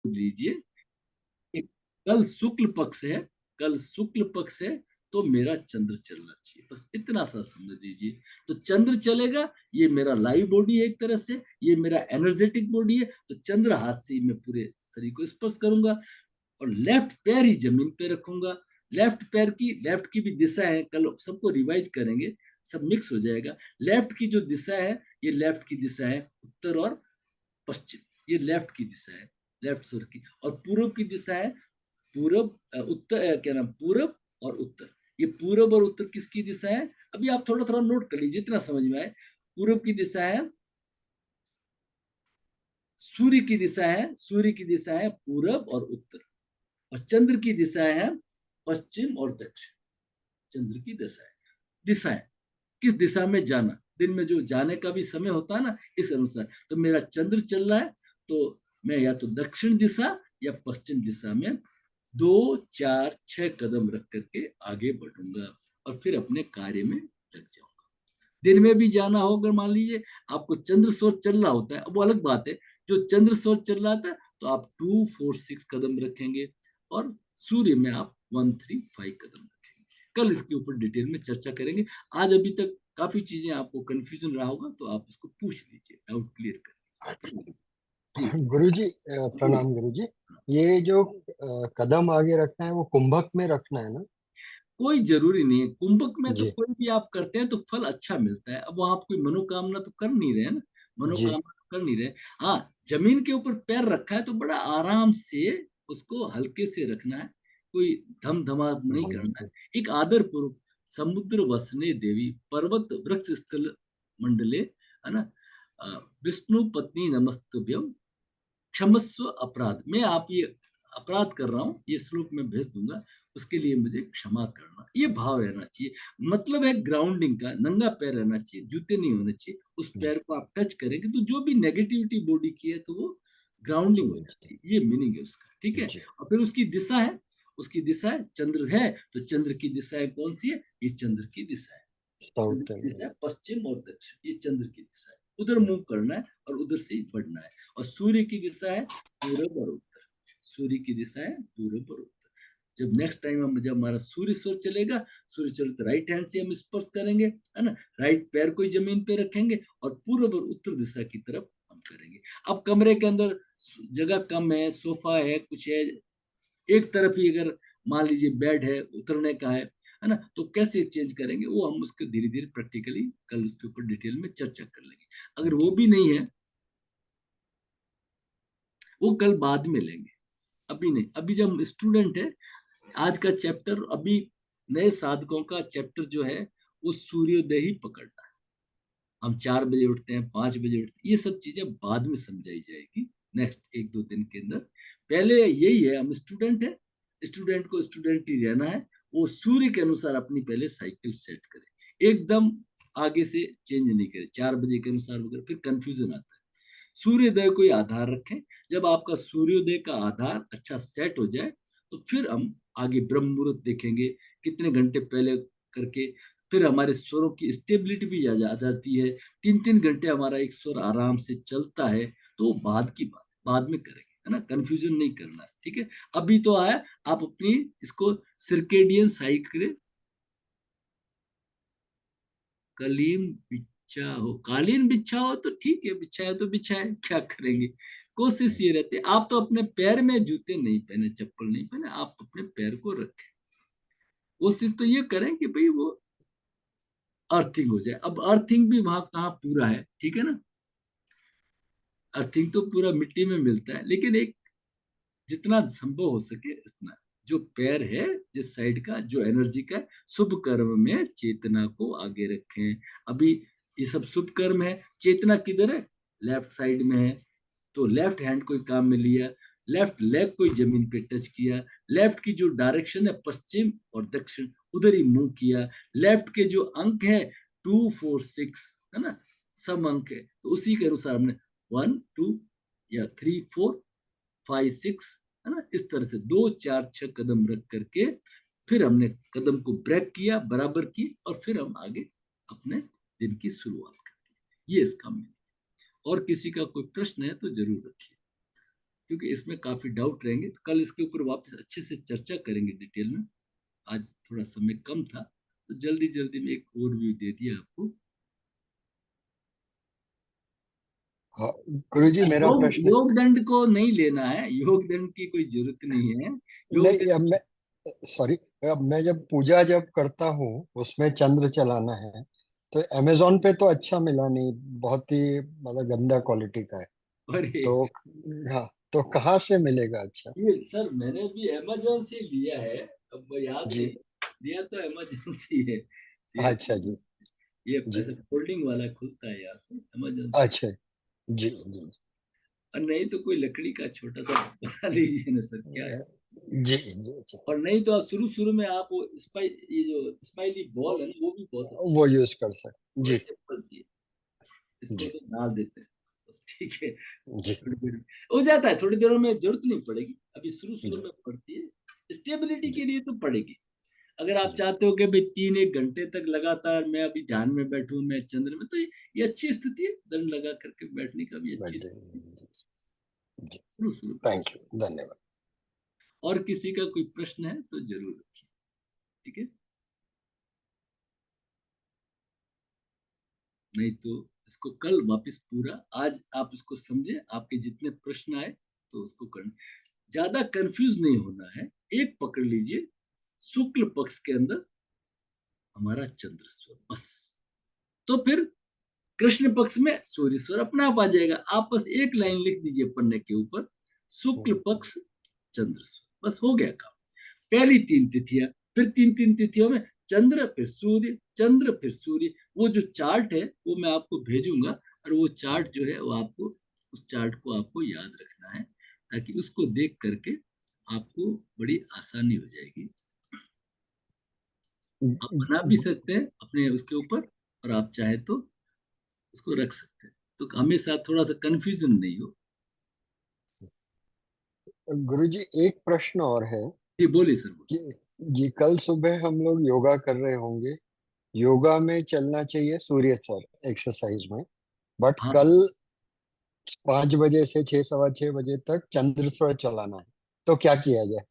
लीजिए कि कल शुक्ल पक्ष है, कल शुक्ल पक्ष है, तो मेरा चंद्र चलना चाहिए, बस इतना सा समझ लीजिए। तो चंद्र चलेगा, ये मेरा लाइव बॉडी है एक तरह से, ये मेरा एनर्जेटिक बॉडी है, तो चंद्र हाथ से ही मैं पूरे शरीर को स्पर्श करूंगा और लेफ्ट पैर ही जमीन पे रखूंगा। लेफ्ट की भी दिशा है, कल सबको रिवाइज करेंगे, सब मिक्स हो जाएगा। लेफ्ट की जो दिशा है, ये लेफ्ट की दिशा है उत्तर और पश्चिम, ये लेफ्ट की दिशा है, लेफ्ट सूर्य की। और पूर्व की दिशा है पूरब, उत्तर, क्या नाम, पूरब और उत्तर। ये पूरब और उत्तर किसकी दिशा है, अभी आप थोड़ा थोड़ा नोट कर लीजिए जितना समझ में आए। पूरब की दिशा है सूर्य की दिशा है, सूर्य की दिशा है पूरब और उत्तर। और चंद्र की दिशा है पश्चिम और दक्षिण। चंद्र की दिशा है किस दिशा में जाना, दिन में जो जाने का भी समय होता है ना, इस अनुसार। तो मेरा चंद्र चल रहा है, तो मैं या तो दक्षिण दिशा या पश्चिम दिशा में 2 4 6 कदम रख करके आगे बढ़ूंगा और फिर अपने कार्य में लग जाऊंगा। दिन में भी जाना हो, अगर मान लीजिए आपको चंद्र सोच चल रहा होता है, अब वो अलग बात है। जो चंद्र सोच चल रहा था, तो आप 2 4 6 कदम रखेंगे और सूर्य में आप 1 3 5 कदम रखेंगे। कल इसके ऊपर डिटेल में चर्चा करेंगे। आज अभी तक काफी चीजें आपको कंफ्यूजन रहा होगा, तो आप उसको पूछ लीजिए, डाउट क्लियर कर लीजिए। जी गुरुजी, प्रणाम गुरुजी। ये जो कदम आगे रखना है वो कुंभक में रखना है ना? कोई जरूरी नहीं है, कुंभक में तो जी। कोई भी आप करते हैं तो फल अच्छा मिलता है। अब वहां आप कोई मनोकामना तो कर नहीं रहे हैं ना, जी। मनोकामना तो कर नहीं रहे। हाँ, जमीन के ऊपर पैर रखा है तो बड़ा आराम से उसको हल्के से रखना है, कोई धम धमा नहीं करना है। बिल्कुल। एक आदर पूर्वक, समुद्र वसने देवी पर्वत वृक्ष स्थल मंडले, है ना, अ, विष्णु पत्नी नमस्तुभ्यम क्षमस्व अपराध, मैं आप ये अपराध कर रहा हूँ, ये श्लोक में भेज दूंगा, उसके लिए मुझे क्षमा करना, ये भाव रहना चाहिए। मतलब है ग्राउंडिंग का, नंगा पैर रहना चाहिए, जूते नहीं होने चाहिए। उस जी। पैर को आप टच करेंगे तो जो भी नेगेटिविटी बॉडी की है तो वो ग्राउंडिंग हो जी। जाती है, ये मीनिंग है उसका, ठीक है। जी। और फिर उसकी दिशा है, उसकी दिशा है चंद्र है, तो चंद्र की दिशा है कौन सी है, ये चंद्र की दिशा है। चंद्र साउथ की में। दिशा है पश्चिम और दक्षिण, ये चंद्र की दिशा है, उधर मूव करना है और उधर से ही बढ़ना है। और सूर्य की दिशा है पूरब और उत्तर, सूर्य की दिशा है पूरब और उत्तर। जब नेक्स्ट टाइम हम, जब हमारा सूर्य स्वर चलेगा, सूर्य चले तो राइट हैंड से हम स्पर्श करेंगे, है ना, राइट पैर को ही जमीन पे रखेंगे और पूरब और उत्तर दिशा की तरफ हम करेंगे। अब कमरे के अंदर जगह कम है, सोफा है, कुछ है, एक तरफ ही अगर मान लीजिए बेड है, उतरने का है ना, तो कैसे चेंज करेंगे, वो हम उसके धीरे धीरे प्रैक्टिकली कल उसके ऊपर डिटेल में चर्चा कर लेंगे। अगर वो भी नहीं है, वो कल बाद में लेंगे, अभी नहीं। अभी जब स्टूडेंट है, आज का चैप्टर अभी, नए साधकों का चैप्टर जो है वो सूर्योदय ही पकड़ना है। हम 4 बजे उठते हैं, 5 बजे उठते हैं, ये सब चीजें बाद में समझाई जाएगी नेक्स्ट 1 2 दिन के अंदर। पहले यही है, हम स्टूडेंट है, स्टूडेंट को स्टूडेंट ही रहना है। वो सूर्य के अनुसार अपनी पहले साइकिल सेट करे, एकदम आगे से चेंज नहीं करे 4 बजे के अनुसार वगैरह, फिर कंफ्यूजन आता है। सूर्योदय को ही आधार रखें। जब आपका सूर्योदय का आधार अच्छा सेट हो जाए, तो फिर हम आगे ब्रह्म मुहूर्त देखेंगे, कितने घंटे पहले करके। फिर हमारे स्वरों की स्टेबिलिटी भी आ जाती है, 3 3 घंटे हमारा एक स्वर आराम से चलता है, तो वो बाद की बात, बाद में करेंगे, है ना, कंफ्यूजन नहीं करना है, ठीक है। अभी तो आया, आप अपनी इसको सर्केडियन साइकिल, कलीन बिछा हो, कालीन बिछा हो तो ठीक है, बिछाए तो बिछाए, क्या करेंगे। कोशिश ये रहती है, आप तो अपने पैर में जूते नहीं पहने, चप्पल नहीं पहने, आप अपने पैर को रखें। कोशिश तो ये करें कि भाई वो अर्थिंग हो जाए। अब अर्थिंग भी वहां कहाँ पूरा है, ठीक है ना, अर्थिंग तो पूरा मिट्टी में मिलता है, लेकिन एक जितना संभव हो सके इतना, जो पैर है, जिस साइड का जो एनर्जी का है, शुभ कर्म में चेतना को आगे रखें। अभी ये सब शुभ कर्म है, चेतना किधर है, लेफ्ट साइड में है, तो लेफ्ट हैंड कोई काम में लिया, लेफ्ट लेग कोई जमीन पे टच किया, लेफ्ट की जो डायरेक्शन है पश्चिम और दक्षिण, उधर ही मूव किया। लेफ्ट के जो अंक है 2 4 6, है ना, सब अंक है, तो उसी के अनुसार हमने 1 2 या 3 4 5 6, है ना, इस तरह से 2 4 6 कदम रख करके फिर हमने कदम को ब्रेक किया, बराबर की, और फिर हम आगे अपने दिन की शुरुआत करते हैं। ये इसका में, और किसी का कोई प्रश्न है तो जरूर रखिए। क्योंकि इसमें काफी डाउट रहेंगे। तो कल इसके ऊपर वापस अच्छे से चर्चा करेंगे डिटेल में। आज थोड़ा समय कम था तो जल्दी जल्दी में एक ओवरव्यू दे दिया आपको। हाँ गुरुजी, मेरा योग प्रश्न योग दंड को नहीं लेना है, योग दंड की कोई जरूरत नहीं है। योग नहीं, अब मैं, सॉरी, अब मैं जब पूजा जब करता हूँ उसमें चंद्र चलाना है, तो अमेजोन पे तो अच्छा मिला नहीं, बहुत ही मतलब गंदा क्वालिटी का है। अरे तो हाँ, तो कहाँ से मिलेगा अच्छा? ये सर मैंने भी अमेजोन से लिया है। अब याद नहीं, जी। लिया तो अमेजोन से ही है। ये अच्छा जी। ये जी। ऐसे फोल्डिंग वाला खुलता है यहाँ से, अमेजोन से। अच्छा। जी जी। और नहीं तो कोई लकड़ी का छोटा सा बना लीजिए ना सर, क्या है। जी जी जी। और नहीं तो शुरू शुरू में आप वो ये जो स्माइली बॉल है ना, वो भी बहुत अच्छी वो यूज कर सकते, और जी। सिंपल सी है। इसको जी तो डाल देते हैं बस, ठीक है। जी। थोड़ी देर में हो जाता है, थोड़ी देरों में जरूरत नहीं पड़ेगी, अभी शुरू शुरू जी में पड़ती है। स्टेबिलिटी जी के लिए तो पड़ेगी। अगर आप जी। चाहते हो कि भाई 3-1 घंटे तक लगातार मैं अभी ध्यान में बैठूं, मैं चंद्र में, तो ये अच्छी स्थिति है, दंड लगा करके बैठने का भी अच्छी बर्थडे। स्थिति है। जी। शुरू शुरू में थैंक अच्छा। यू, धन्यवाद। और किसी का कोई प्रश्न है तो जरूर रखिए, ठीक है। नहीं तो इसको कल वापस पूरा, आज आप इसको समझे, आपके जितने प्रश्न आए तो उसको कर, ज्यादा कंफ्यूज नहीं होना है। एक पकड़ लीजिए, शुक्ल पक्ष के अंदर हमारा चंद्र स्वर, बस। तो फिर कृष्ण पक्ष में सूर्य स्वर अपना आप आ जाएगा। आप बस एक लाइन लिख दीजिए पन्ने के ऊपर, शुक्ल पक्ष चंद्र स्वर, बस हो गया काम। पहली 3 तिथियां, फिर 3 3 तिथियों में चंद्र फिर सूर्य, चंद्र फिर सूर्य। वो जो चार्ट है वो मैं आपको भेजूंगा, और वो चार्ट जो है वो आपको, उस चार्ट को आपको याद रखना है, ताकि उसको देख करके आपको बड़ी आसानी हो जाएगी। आप बना भी सकते हैं अपने उसके ऊपर, और आप चाहे तो उसको रख सकते हैं, तो हमेशा थोड़ा सा कंफ्यूजन नहीं हो। गुरुजी, एक प्रश्न और है जी बोलिए सर, बोलिए। कि जी, कल सुबह हम लोग योगा कर रहे होंगे, योगा में चलना चाहिए सूर्य सर एक्सरसाइज में, बट हाँ, कल 5 बजे से 6 सवा 6 बजे तक चंद्र चलाना है, तो क्या किया जाए?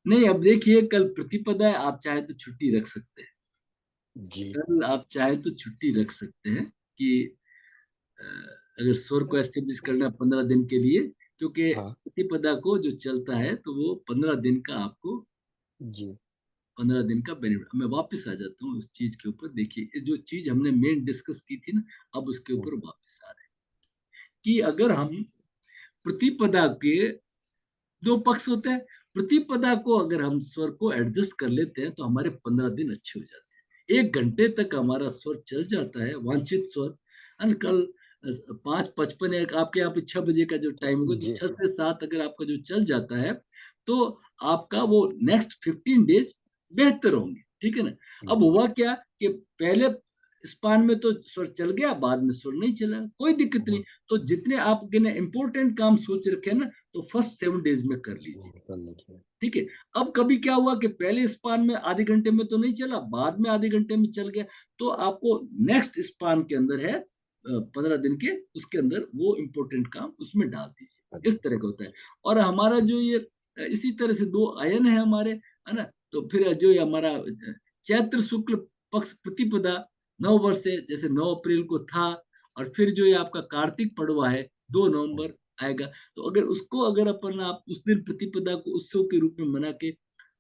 नहीं अब देखिए, कल प्रतिपदा है, आप चाहे तो छुट्टी रख सकते हैं। जी। कल आप चाहे तो छुट्टी रख सकते हैं कि अ, अगर स्वर को एस्टेब्लिश करना है 15 दिन के लिए, क्योंकि हाँ। प्रतिपदा को जो चलता है तो वो 15 दिन का आपको, जी 15 दिन का बेनिफिट। मैं वापस आ जाता हूँ उस चीज के ऊपर। देखिए ये जो चीज हमने मेन डिस्कस की थी ना, अब उसके ऊपर वापस आ रहे हैं कि अगर हम प्रतिपदा के दो पक्ष होते हैं, प्रतिपदा को अगर हम स्वर को एडजस्ट कर लेते हैं तो हमारे 15 दिन अच्छे हो जाते हैं। 1 घंटे तक हमारा स्वर चल जाता है, वांछित स्वर। एंड कल 5:55 एक आपके यहाँ पे 6 बजे का जो टाइम होगा, तो जी। 6 से 7 अगर आपका जो चल जाता है, तो आपका वो नेक्स्ट 15 डेज बेहतर होंगे, ठीक है ना। अब जी। हुआ क्या कि पहले स्पान में तो स्वर चल गया, बाद में स्वर नहीं चला, कोई दिक्कत नहीं। तो जितने आपके ने इंपॉर्टेंट काम सोच रखे हैं ना, तो फर्स्ट 7 डेज में कर लीजिए, कर लीजिए। ठीक है। अब कभी क्या हुआ कि पहले स्पान में आधे घंटे में तो नहीं चला, बाद में आधे घंटे में चल गया, तो आपको नेक्स्ट स्पान के अंदर है 15 दिन के, उसके अंदर वो इंपॉर्टेंट काम उसमें डाल दीजिए। इस अच्छा। तरह का होता है। और हमारा जो ये इसी तरह से दो अयन है हमारे, है ना। तो फिर जो ये हमारा चैत्र शुक्ल पक्ष प्रतिपदा 9 वर्ष से, जैसे 9 अप्रैल को था, और फिर जो ये आपका कार्तिक पड़वा है 2 नवंबर आएगा। तो अगर उसको, अगर अपन आप उस दिन प्रतिपदा को उत्सव के रूप में मना के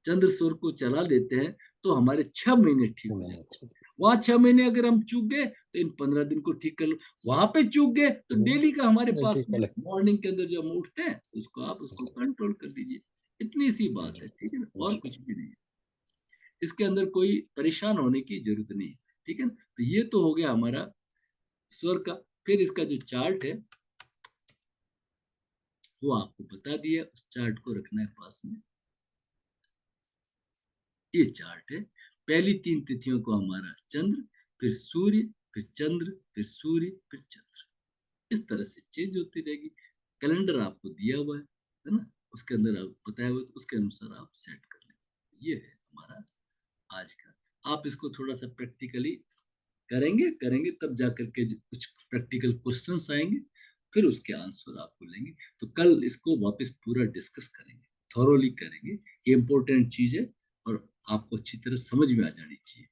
चंद्र सौर को चला लेते हैं, तो हमारे 6 महीने ठीक हो मैंने जाते अच्छा। हैं। वहां 6 महीने अगर हम चूक गए तो इन 15 दिन को ठीक कर लो। वहां पे चूक गए तो डेली का हमारे पास ठीक में है। मॉर्निंग के अंदर जो हम उठते हैं, उसको आप उसको कंट्रोल कर लीजिए। इतनी सी बात जी है, ठीक है ना, और जी। कुछ भी नहीं है। इसके अंदर कोई परेशान होने की जरूरत नहीं है, ठीक है ना। तो ये तो हो गया हमारा स्वर का। फिर इसका जो चार्ट है वो आपको बता दिया, उस चार्ट को रखना है पास में। ये चार्ट है। पहली 3 तिथियों को हमारा चंद्र, फिर सूर्य, फिर चंद्र, फिर सूर्य, फिर चंद्र, इस तरह से चेंज होती रहेगी। कैलेंडर आपको दिया हुआ है ना, उसके अंदर आप बताया हुआ, तो उसके अनुसार आप सेट कर लेंगे। ये है हमारा आज का। आप इसको थोड़ा सा प्रैक्टिकली करेंगे करेंगे, तब जाकर के कुछ प्रैक्टिकल क्वेश्चंस आएंगे। फिर उसके आंसर आपको लेंगे। तो कल इसको वापस पूरा डिस्कस करेंगे, थॉरोली करेंगे। ये इंपॉर्टेंट चीज है और आपको अच्छी तरह समझ में आ जानी चाहिए।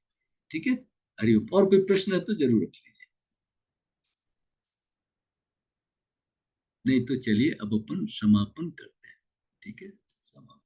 ठीक है, हरिओम। और कोई प्रश्न है तो जरूर रख लीजिए, नहीं तो चलिए अब अपन समापन करते हैं। ठीक है, समापन।